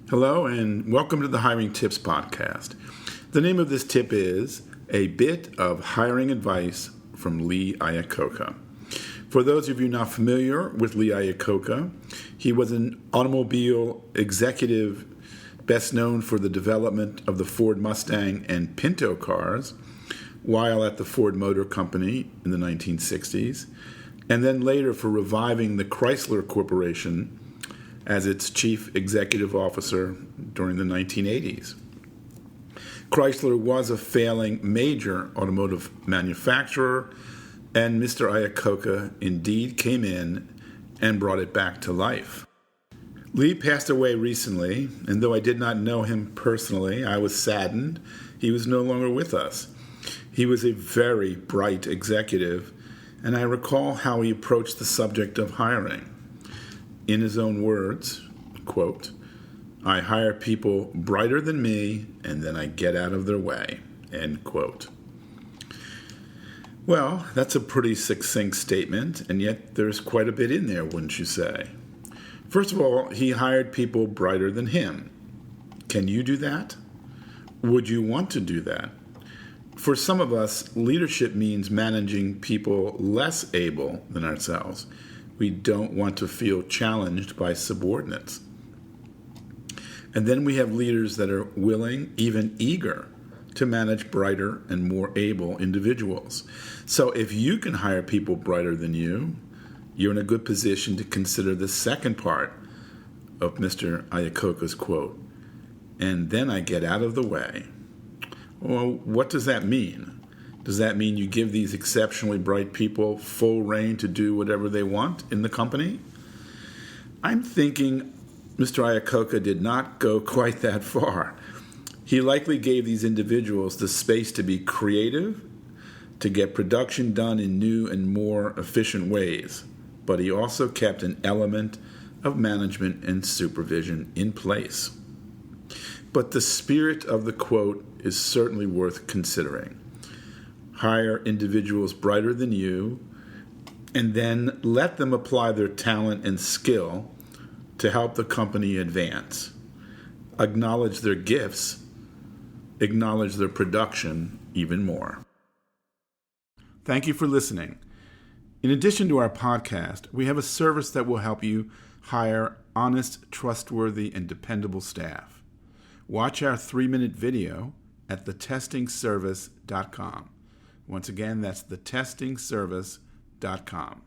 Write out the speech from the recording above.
Hello and welcome to the Hiring Tips Podcast. The name of this tip is A Bit of Hiring Advice from Lee Iacocca. For those of you not familiar with Lee Iacocca, he was an automobile executive best known for the development of the Ford Mustang and Pinto cars while at the Ford Motor Company in the 1960s, and then later for reviving the Chrysler Corporation as its chief executive officer during the 1980s. Chrysler was a failing major automotive manufacturer, and Mr. Iacocca indeed came in and brought it back to life. Lee passed away recently, and though I did not know him personally, I was saddened he was no longer with us. He was a very bright executive, and I recall how he approached the subject of hiring. In his own words, quote, "I hire people brighter than me, and then I get out of their way," end quote. Well, that's a pretty succinct statement, and yet there's quite a bit in there, wouldn't you say? First of all, he hired people brighter than him. Can you do that? Would you want to do that? For some of us, leadership means managing people less able than ourselves. We don't want to feel challenged by subordinates. And then we have leaders that are willing, even eager, to manage brighter and more able individuals. So if you can hire people brighter than you, you're in a good position to consider the second part of Mr. Iacocca's quote, "And then I get out of the way." Well, what does that mean? Does that mean you give these exceptionally bright people full reign to do whatever they want in the company? I'm thinking Mr. Iacocca did not go quite that far. He likely gave these individuals the space to be creative, to get production done in new and more efficient ways, but he also kept an element of management and supervision in place. But the spirit of the quote is certainly worth considering. Hire individuals brighter than you, and then let them apply their talent and skill to help the company advance. Acknowledge their gifts, acknowledge their production even more. Thank you for listening. In addition to our podcast, we have a service that will help you hire honest, trustworthy, and dependable staff. Watch our 3-minute video at thetestingservice.com. Once again, that's thetestingservice.com.